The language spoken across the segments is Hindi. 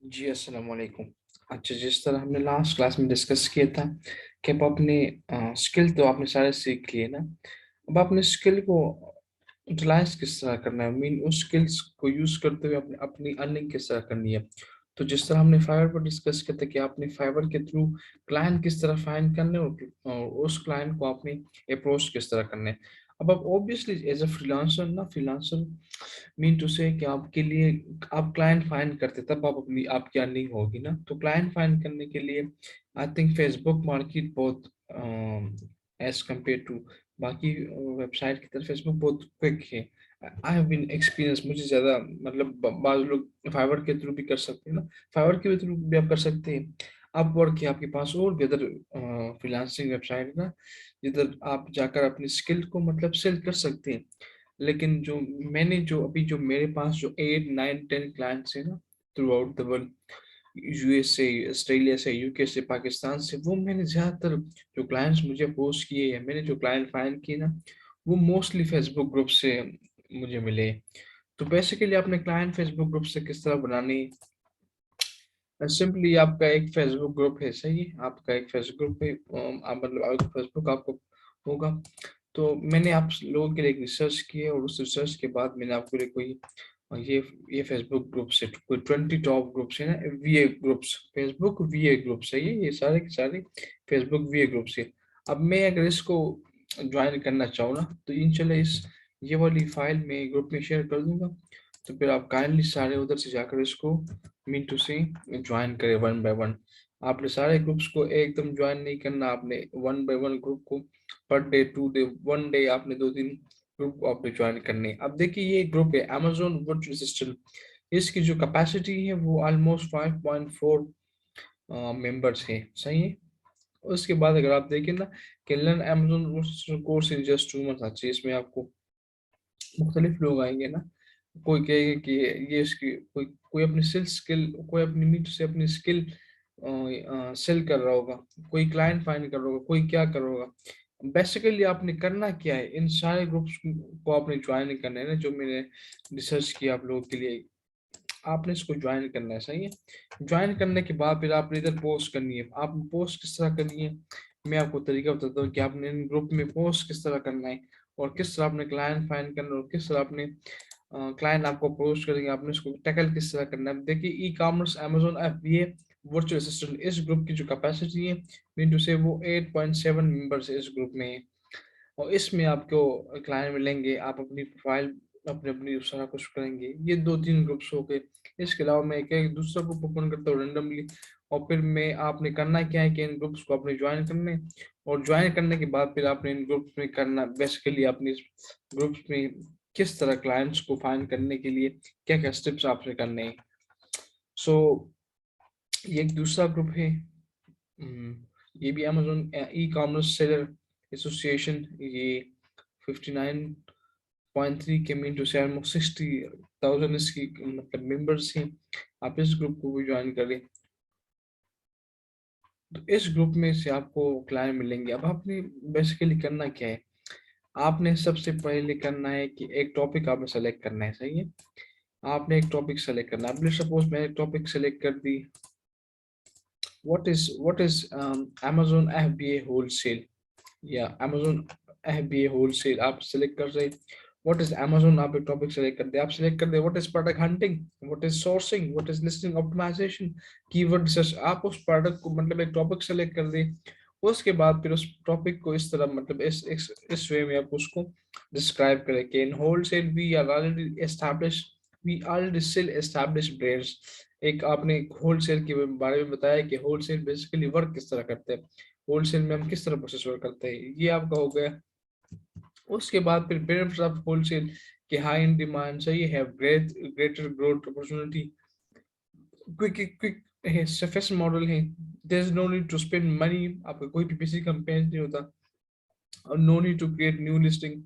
जी, अस्सलाम वालेकुम। अच्छा, जिस तरह हमने लास्ट क्लास में डिस्कस किया था कि आप अपने स्किल तो आपने सारे सीख लिए ना। अब आपने स्किल को यूटिलाइज़ किस तरह करना है, मीन उस स्किल्स को यूज़ करते हुए अपनी अपनी अर्निंग किस तरह करनी है। तो जिस तरह हमने फाइवर पर डिस्कस किया था कि आपने फाइवर के थ्रू क्लाइंट किस तरह फाइंड करने और उस क्लाइंट को आपने अप्रोच किस तरह करना है। अब आप obviously as a freelancer mean to say कि आपके लिए आप क्लाइंट फाइंड करते तब आप अपनी आपकी अर्निंग होगी ना। तो क्लाइंट फाइंड करने के लिए आई थिंक फेसबुक मार्केट बहुत एज कम्पेयर टू बाकी वेबसाइट की तरफ फेसबुक बहुत क्विक है। आई हैव बीन एक्सपीरियंस, मुझे ज़्यादा मतलब बाज़ लोग फाइवर के थ्रू भी कर सकते हैं ना, फाइवर के थ्रू भी आप कर सकते हैं। अपवर्क है आपके पास और भी अदर फ्रीलांसिंग वेबसाइट है ना, जिधर आप जाकर अपनी स्किल को मतलब सेल कर सकते हैं। लेकिन जो अभी जो मेरे पास जो 8, 9, 10 क्लाइंट्स हैं ना through out the world, US से, ऑस्ट्रेलिया से, यूके से, पाकिस्तान से, वो मैंने ज़्यादातर जो क्लाइंट्स मुझे अप्रोच किए या मैंने जो क्लाइंट फाइंड किए ना, वो मोस्टली फेसबुक ग्रुप से मुझे मिले। तो बेसिकली आपने क्लाइंट फेसबुक ग्रुप से किस तरह बनानी, सिंपली आपका एक फेसबुक ग्रुप है, सही है? आपका एक फेसबुक ग्रुप है, आप मतलब आपका फेसबुक आपको होगा। तो मैंने आप लोगों के लिए एक रिसर्च की है और उस रिसर्च के बाद मैंने आपके लिए कोई ये फेसबुक ग्रुप से कोई 20 टॉप ग्रुप्स है ना, वीए ग्रुप्स, फेसबुक वीए ग्रुप्स है, ये सारे के सारे फेसबुक वीए ग्रुप्स है। अब मैं अगर इसको ज्वाइन करना चाहूँ ना, तो इंशाल्लाह ये वाली फाइल मैं ग्रुप में शेयर कर दूंगा। तो फिर आप काइंडली सारे उधर से जाकर इसको मीन टू से ज्वाइन करें वन बाय वन। आपने सारे ग्रुप्स को एकदम ज्वाइन नहीं करना, आपने वन बाय वन ग्रुप को पर डे, 2 डे, 1 डे आपने 2 दिन ग्रुप को आपने ज्वाइन करने। अब देखिए ये ग्रुप है अमेजोन वर्चुअल असिस्टेंट, इसकी जो कैपेसिटी है वो ऑलमोस्ट 5.4 मेंबर्स है, सही है। उसके बाद अगर आप देखें ना कि learn Amazon course in just 2 month, अच्छे इसमें आपको मुख्तलिफ लोग आएंगे ना। कोई कहेगा कि ये इसकी कोई अपनी स्किल, कोई अपनी नीड से अपनी स्किल सेल कर रहा होगा, कोई क्लाइंट फाइंड कर रहा होगा, कोई क्या कर रहा होगा। बेसिकली आपने करना क्या है, इन सारे ग्रुप्स को आपने ज्वाइन करना है ना, जो मैंने रिसर्च किया आप लोगों के लिए, आपने इसको ज्वाइन करना है, सही है। ज्वाइन करने के बाद फिर आपने इधर पोस्ट करनी है। आप पोस्ट किस तरह करनी है, मैं आपको तरीका बताता हूँ कि आपने इन ग्रुप में पोस्ट किस तरह करना है और किस तरह आपने क्लाइंट फाइंड करना है और किस तरह आपने क्लाइंट आपको अप्रोच करेंगे, आपने उसको टैकल किस तरह करना है। देखिए e commerce Amazon FBA virtual assistant, इस ग्रुप की जो कैपेसिटी है मीन टू से वो 8.7 मेंबर्स इस ग्रुप में है। और इसमें आपको क्लाइंट मिलेंगे, आप अपनी प्रोफाइल अपनी अपनी सारा कुछ करेंगे। ये 2-3 ग्रुप्स हो गए। इसके अलावा मैं एक दूसरा ग्रुप ओपन करता हूँ रेंडमली, और फिर मैं आपने करना क्या है कि इन ग्रुप्स को आपने ज्वाइन करने, और ज्वाइन करने के बाद फिर आपने इन ग्रुप्स में करना बेसिकली अपनी ग्रुप्स में किस तरह क्लाइंट्स को फाइंड करने के लिए क्या क्या स्टेप्स आपने करने हैं। सो ये एक दूसरा ग्रुप है। ये भी Amazon e commerce seller association, ये 59.3 के मीन टू से ऑलमोस्ट 60,000 इसकी मतलब मेंबर्स हैं। आप इस ग्रुप को भी ज्वाइन करें। तो इस ग्रुप में से आपको क्लाइंट मिलेंगे। अब आपने बेसिकली करना क्या है, आपने सबसे पहले करना है कि एक टॉपिक आपने सेलेक्ट करना है, सही है। आपने एक टॉपिक सेलेक्ट करना है। अब सपोज मैंने एक टॉपिक सेलेक्ट कर दी, what is Amazon FBA wholesale या Amazon FBA wholesale आप सेलेक्ट कर रहे। व्हाट इज Amazon, आप एक टॉपिक सेलेक्ट कर दे, आप सेलेक्ट कर दे what is product hunting, what is sourcing, what is listing optimization, keyword research. आप उस प्रोडक्ट को मतलब एक टॉपिक सेलेक्ट कर दे। उसके बाद फिर उस टॉपिक को इस तरह मतलब इस वे में आप उसको डिस्क्राइब करें कि in wholesale we already sell establish brands. एक आपने होलसेल के बारे में बताया कि होलसेल बेसिकली वर्क किस तरह करते हैं, होलसेल में हम किस तरह प्रोसेस वर्क करते हैं, ये आपका हो गया। उसके बाद फिर बेनिफिट्स ऑफ होलसेल के हाई इन डिमांड, सही है, greater growth opportunity, quick quick safest model है, there is no need to spend money, आपका कोई भी बेसिक कैंपेन नहीं होता, और no need to create new listing,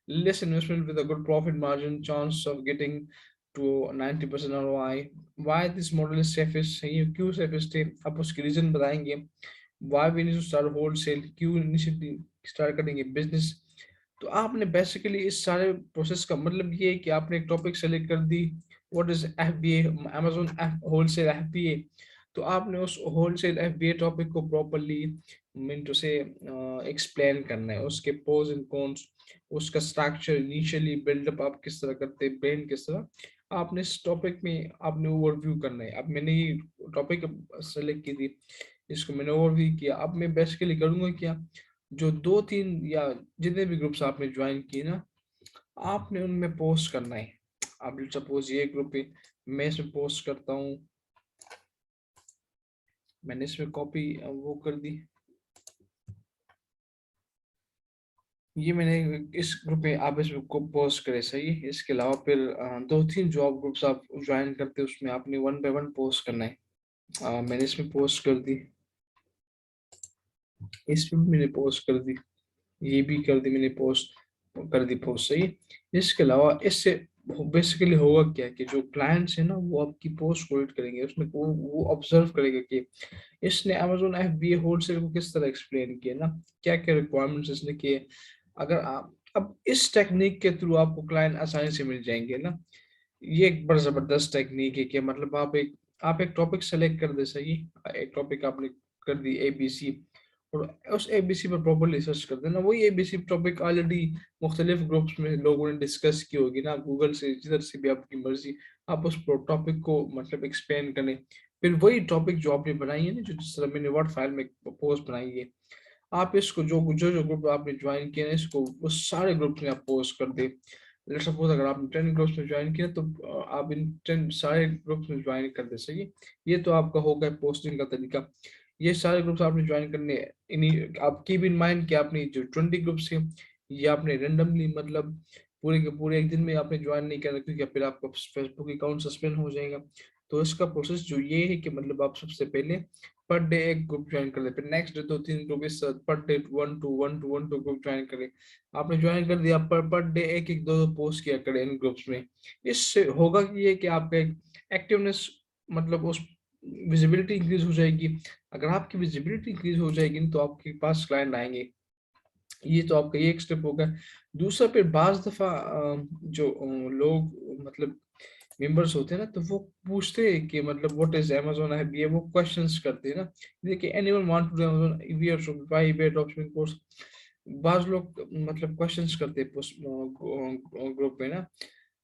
less investment with a good profit margin, chance of getting to 90% ROI। Why this model is safest, सही है, क्यों सेफेस्ट है, आप उसके रीजन बताएंगे। Why we need to start wholesale, क्यों इनिशिएटिव स्टार्ट करेंगे बिजनेस। तो आपने बेसिकली इस सारे प्रोसेस का मतलब ये है कि आपने एक टॉपिक सेलेक्ट कर दी, what is FBA, Amazon wholesale FBA. तो आपने उस होलसेल एफबीए टॉपिक को प्रॉपरली मिनटों से एक्सप्लेन करना है, उसके प्रोज एंड कॉन्स, उसका स्ट्रक्चर, इनिशियली बिल्डअप आप किस तरह करते हैं, ब्रेन किस तरह, आपने इस टॉपिक में आपने ओवरव्यू करना है। अब मैंने ये टॉपिक सेलेक्ट की थी, इसको मैंने ओवरव्यू किया। अब मैं बेसिकली करूंगा क्या, जो 2-3 या जितने भी ग्रुप्स आपने ज्वाइन किए ना, आपने उनमें पोस्ट करना है। अब सपोज ये ग्रुप है, मैं इसमें पोस्ट करता हूँ, मैंने इसमें कॉपी वो कर दी, ये मैंने इस ग्रुप में आप इसमें को पोस्ट करे, सही है। इसके अलावा फिर 2-3 जॉब ग्रुप्स आप ज्वाइन करते हैं, उसमें आपने 1 बाय 1 पोस्ट करना है। मैंने इसमें पोस्ट कर दी, इसमें भी मैंने पोस्ट कर दी, ये भी कर दी मैंने पोस्ट, कर दी पोस्ट, सही है। इसके अलावा इससे बेसिकली होगा क्या कि जो क्लाइंट्स है ना, वो आपकी पोस्ट को रीड करेंगे, उसमें वो ऑब्जर्व करेगा कि इसने अमेजोन एफबीए होलसेल को किस तरह एक्सप्लेन किया ना, क्या क्या रिक्वायरमेंट्स इसने किए। अगर आप अब इस टेक्निक के थ्रू आपको क्लाइंट आसानी से मिल जाएंगे ना, ये एक बड़ा जबरदस्त टेक्निक है कि मतलब आप एक टॉपिक सेलेक्ट कर दे, सही, एक टॉपिक आपने कर दी एबीसी, और उस एबीसी पर प्रॉपरली सर्च कर देना, वही एबीसी टॉपिक ऑलरेडी मुख्तलिफ ग्रुप्स में लोगों ने डिस्कस की होगी ना, गूगल से जिधर से भी आपकी मर्जी, आप उस टॉपिक को मतलब एक्सप्लेन करें। फिर वही टॉपिक जो आपने बनाई है ना, जो जिस तरह मैंने वर्ड फाइल में पोस्ट बनाई है, आप इसको जो जो जो ग्रुप आपने ज्वाइन किया ना, इसको उस सारे ग्रुप्स में आप पोस्ट कर दे। लेट्स सपोज अगर आपने 10 ग्रुप्स में ज्वाइन किया, तो आप इन 10 सारे ग्रुप्स में ज्वाइन कर दे, सही है। ये तो आपका होगा पोस्टिंग का तरीका। ये सारे ग्रुप्स आपने ज्वाइन करने हैं। इन्हीं आप कीप इन माइंड कि आपने जो 20 ग्रुप्स हैं, ये आपने रेंडमली मतलब पूरे के पूरे एक दिन में आपने ज्वाइन नहीं करना, क्योंकि फिर आपका फेसबुक अकाउंट सस्पेंड हो जाएगा। तो इसका प्रोसेस जो ये है कि मतलब आप सबसे पहले पर डे एक ग्रुप ज्वाइन कर ले, फिर नेक्स्ट डे 2-3 ग्रुप, इस per day 1 to 1 group join करें। आपने ज्वाइन कर दिया, पर डे एक एक दो दो पोस्ट किया करें इन ग्रुप्स में। इससे होगा कि ये कि आपका एक एक्टिवनेस मतलब उस विजिबिलिटी इंक्रीज हो जाएगी। अगर आपकी विजिबिलिटी इंक्रीज हो जाएगी तो आपके पास क्लाइंट आएंगे। ये तो आपका ये एक स्टेप होगा। दूसरा, फिर बाज दफा जो लोग मतलब मेंबर्स होते हैं ना, तो वो पूछते हैं कि मतलब व्हाट इज अमेज़न ऐप, ये वो क्वेश्चंस करते हैं ना। देखिए anyone want to do Amazon we are Shopify way dropshipping course, बाज लोग मतलब क्वेश्चंस करते हैं ग्रुप में ना,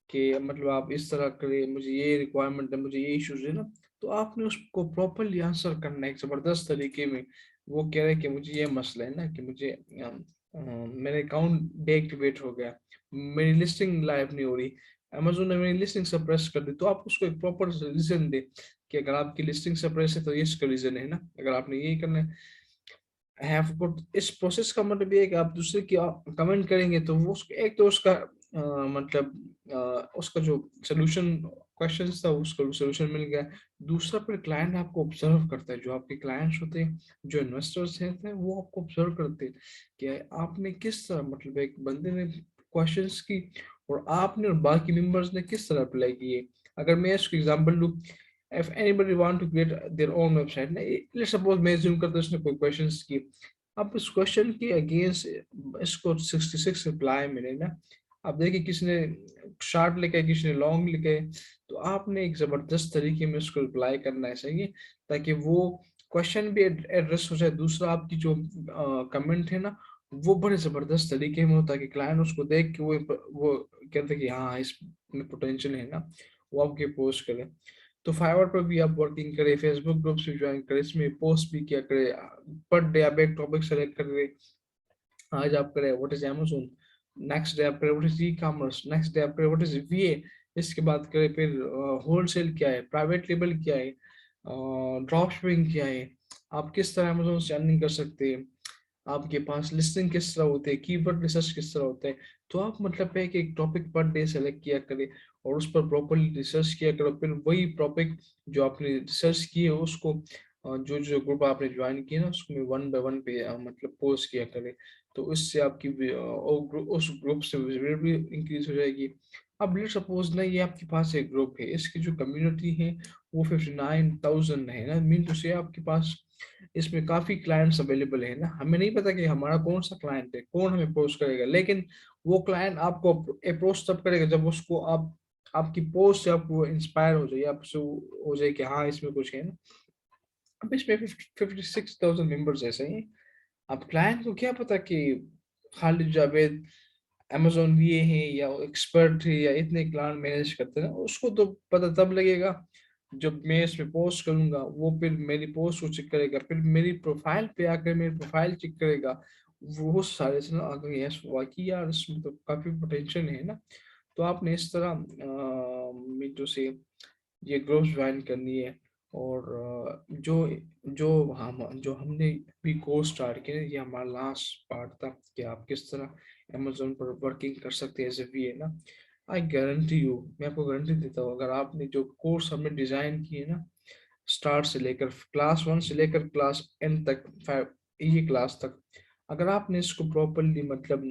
कि मतलब आप इस तरह करें, मुझे ये रिक्वायरमेंट है, मुझे ये इश्यूज है ना। तो आपने उसको प्रॉपरली आंसर करना है एक जबरदस्त तरीके में। वो कह रहे हैं कि मुझे ये मसला है ना, कि मुझे मेरा अकाउंट डीएक्टिवेट हो गया, मेरी लिस्टिंग लाइव नहीं हो रही, अमेज़न ने मेरी लिस्टिंग सप्रेस कर दी। तो आप उसको एक प्रॉपर रीजन दे कि अगर आपकी लिस्टिंग सप्रेस है तो ये इसका रीजन है ना, अगर आपने यही करना है। हैव गुड, इस प्रोसेस का मतलब ये है कि आप दूसरे की कमेंट करेंगे तो वो एक तो उसका मतलब उसका जो सोल्यूशन क्वेश्चंस था उसका सोल्यूशन मिल गया। दूसरा, फिर क्लाइंट आपको ऑब्जर्व करता है, जो आपके क्लाइंट्स होते हैं, जो इन्वेस्टर्स हैं, वो आपको ऑब्जर्व करते हैं कि आपने किस तरह मतलब एक बंदे ने क्वेश्चंस की और आपने और बाकी मेंबर्स ने किस तरह अप्लाई किए। अगर मैं इसको एग्जांपल लूँ, if anybody want to create their own website ना, let's suppose मैं assume करता हूँ इसने कोई questions की, अब इस क्वेश्चन के अगेंस्ट इसको 66 रिप्लाई मिले ना। अब देखिए किसी ने शार्ट लिखा है, किसी ने लॉन्ग लिखा है, तो आपने एक जबरदस्त तरीके में उसको रिप्लाई करना है, सही है, ताकि वो क्वेश्चन भी एड्रेस हो जाए। दूसरा, आपकी जो कमेंट है ना, वो बड़े जबरदस्त तरीके में हो, ताकि क्लाइंट उसको देख के वो कहते हैं कि हाँ इसमें पोटेंशियल है ना, वो आपके पोस्ट करें। तो फाइवर पर भी आप वर्किंग करें, फेसबुक ग्रुप्स भी ज्वाइन करें, इसमें पोस्ट भी किया करें। पर डे आप एक टॉपिक सेलेक्ट कर रहे, आज आप करें what is Amazon, next day आप करें what is e commerce, next day आप करें व्हाट इज वीए, इसके बाद करें फिर होलसेल क्या है, प्राइवेट लेबल क्या है, ड्रॉप शिपिंग क्या है, आप किस तरह अमेज़न से अर्निंग कर सकते हैं, आपके पास लिस्टिंग किस तरह होते हैं, कीवर्ड रिसर्च किस तरह होता है। तो आप मतलब है कि एक टॉपिक पर डे सेलेक्ट किया करें और उस पर प्रॉपरली रिसर्च किया करो। फिर वही टॉपिक जो आपने रिसर्च की है उसको जो जो ग्रुप आपने ज्वाइन किया ना, उसको मैं 1 बाय 1 पे मतलब पोस्ट किया करें। तो इससे आपकी उस ग्रुप से विजिबिलिटी इंक्रीज हो जाएगी। अब लेट सपोज ना, ये आपके पास एक ग्रुप है, इसकी जो कम्युनिटी है वो 59,000 है ना, मीन टू से आपके पास इसमें काफी क्लाइंट्स अवेलेबल है ना। हमें नहीं पता कि हमारा कौन सा क्लाइंट है, कौन हमें पोस्ट करेगा, लेकिन वो क्लाइंट आपको अप्रोच तब करेगा जब उसको आप आपकी पोस्ट से आपको इंस्पायर हो जाए, आपसे हो जाए कि हाँ इसमें कुछ है ना। अब इसमें 56,000 मेंबर्स ऐसे ही हैं। अब क्लाइंट को क्या पता कि खालिद जावेद अमेज़न लिए हैं या एक्सपर्ट है या इतने क्लाइंट मैनेज करते हैं, उसको तो पता तब लगेगा जब मैं इसमें पोस्ट करूँगा, वो फिर मेरी पोस्ट को चेक करेगा, फिर मेरी प्रोफ़ाइल पे आकर मेरी प्रोफ़ाइल चेक करेगा। वो सारे से ना अगर यस वाक़ई यार इसमें तो काफ़ी पोटेंशियल है ना, तो आपने इस तरह मिंटू से ये ग्रुप्स ज्वाइन करनी है। और जो जो जो हमने भी कोर्स स्टार्ट किया, ये हमारा लास्ट पार्ट था कि आप किस तरह अमेज़न पर वर्किंग कर सकते हैं एज़ ए वीए ना। आई गारंटी यू, मैं आपको गारंटी देता हूँ, अगर आपने जो कोर्स हमने डिज़ाइन किए ना, स्टार्ट से लेकर क्लास 1 से लेकर क्लास एन तक, 5 ये क्लास तक, अगर आपने इसको प्रॉपर्ली मतलब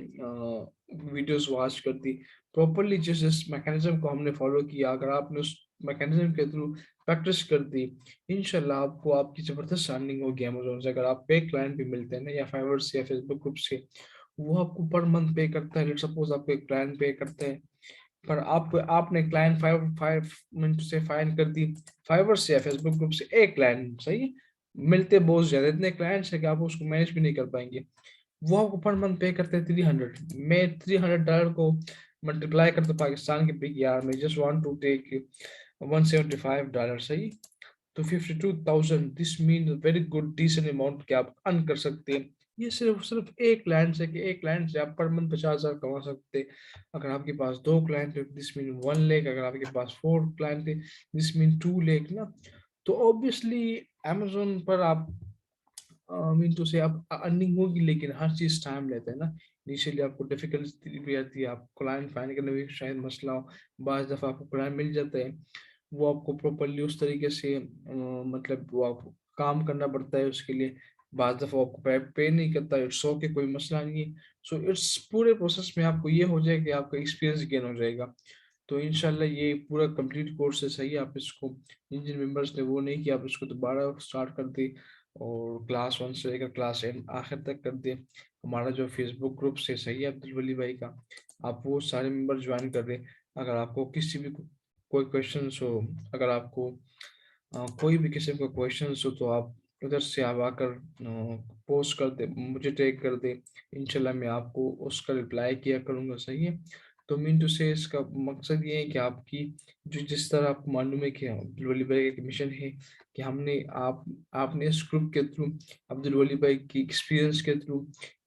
वीडियोस वॉच कर दी, प्रॉपर्ली जिस जिस मैकेनिज्म को हमने फॉलो किया, अगर आपने उस मैकेनिज्म के थ्रू प्रैक्टिस कर दी, इंशाल्लाह आपको आपकी ज़बरदस्त अर्निंग होगी अमेज़न से। अगर आप पे क्लाइंट भी मिलते हैं ना, या फाइवर से या फेसबुक ग्रुप से, वो आपको पर मंथ पे करता है। लेट्स सपोज आपको एक क्लाइंट पे करते हैं, पर आप आपने क्लाइंट 5 मिनट से फाइन कर दी, फाइवर से या फेसबुक ग्रुप से एक क्लाइंट, सही है? मिलते बहुत ज़्यादा, इतने क्लाइंट्स हैं कि आप उसको मैनेज भी नहीं कर पाएँगे। वो आपको पर मंथ पे करते हैं 300। मैं $300 को मल्टीप्लाई करता पाकिस्तान के पे, यार मैं जस्ट वांट टू टेक $175, सही? तो 52,000, this mean very good decent amount कि आप अर्न कर सकते हैं। ये सिर्फ सिर्फ एक क्लाइंट से, कि एक क्लाइंट से आप पर मंथ 50,000 कमा सकते हैं। अगर आपके पास 2 क्लाइंट है, दिस मीन 1 लाख, अगर आपके पास 4 क्लाइंट है, दिस मीन 2 लाख ना। तो ऑब्वियसली अमेज़न पर आप मीन टू से आप अर्निंग होगी, लेकिन हर चीज़ टाइम लेता है ना। इनिशियली आपको डिफ़िकल्टी भी आती है, आप क्लाइंट फाइंड करने में शायद मसला हो, बाज़ दफ़ा आपको क्लाइंट मिल जाता है, वो आपको प्रॉपर्ली उस तरीके से मतलब वो आपको काम करना पड़ता है उसके लिए। बाज़ दफ़ा आपको पे नहीं करता, इट्स ओके, कोई मसला नहीं है। सो इट्स पूरे प्रोसेस में आपको ये हो जाएगा कि आपका एक्सपीरियंस गेन हो जाएगा। तो इंशाल्लाह ये पूरा कंप्लीट कोर्स है, सही है? आप इसको, जिन जिन मेंबर्स ने वो नहीं किया, आप इसको दोबारा स्टार्ट कर दें और क्लास 1 से लेकर क्लास 10 आखिर तक कर दें। हमारा जो फेसबुक ग्रुप है, सही है, अब्दुल वली भाई का, आप वो सारे मेंबर ज्वाइन कर दें। अगर आपको किसी भी कोई क्वेश्चंस हो, अगर आपको कोई भी किस्म का क्वेश्चंस हो, तो आप उधर से आप आकर पोस्ट कर दें, मुझे टैग कर दें। इंशाल्लाह मैं आपको उसका रिप्लाई किया करूँगा, सही है? तो मीन टू से इसका मकसद ये है कि आपकी जो जिस तरह आपको मालूम है कि अब्दुल वली भाई का एक मिशन है कि हमने आपने इस ग्रुप के थ्रू, अब्दुल वली भाई की एक्सपीरियंस के थ्रू,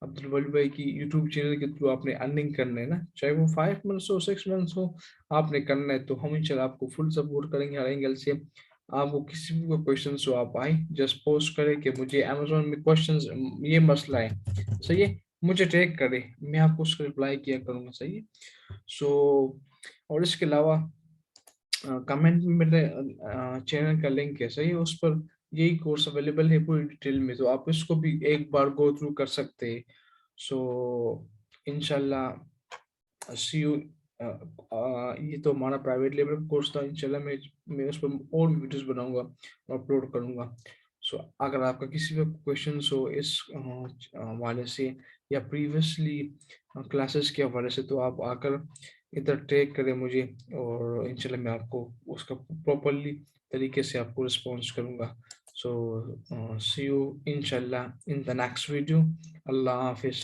अब्दुल वली भाई की यूट्यूब चैनल के थ्रू आपने अर्निंग करना है ना, चाहे वो 5 मंथ्स हो, 6 मंथ्स हो, आपने करना है। तो हम इंशाल्लाह आपको फुल सपोर्ट करेंगे हर एंगल से। आपको किसी भी क्वेश्चन हो, आप आए जस्ट पोस्ट करें कि मुझे अमेज़न में क्वेश्चंस, ये मसला है, सही है? मुझे टैग करें, मैं आपको उसका रिप्लाई किया करूँगा, सही है? सो और इसके अलावा कमेंट में मेरे चैनल का लिंक है, सही है? उस पर यही कोर्स अवेलेबल है पूरी डिटेल में, तो आप इसको भी एक बार गो थ्रू कर सकते हैं। सो इंशाल्लाह सी यू। ये तो हमारा प्राइवेट लेवल कोर्स था, इंशाल्लाह मैं उस पर और भी वीडियोस बनाऊंगा और अपलोड करूंगा। सो अगर आपका किसी का क्वेश्चन हो इस हवाले से या प्रीवियसली क्लासेस के हवाले से, तो आप आकर इधर टैग करें मुझे, और इंशाल्लाह मैं आपको उसका प्रॉपरली तरीके से आपको रिस्पॉन्स करूंगा। सो सी यू इंशाल्लाह इन द नेक्स्ट वीडियो। अल्लाह हाफिज़।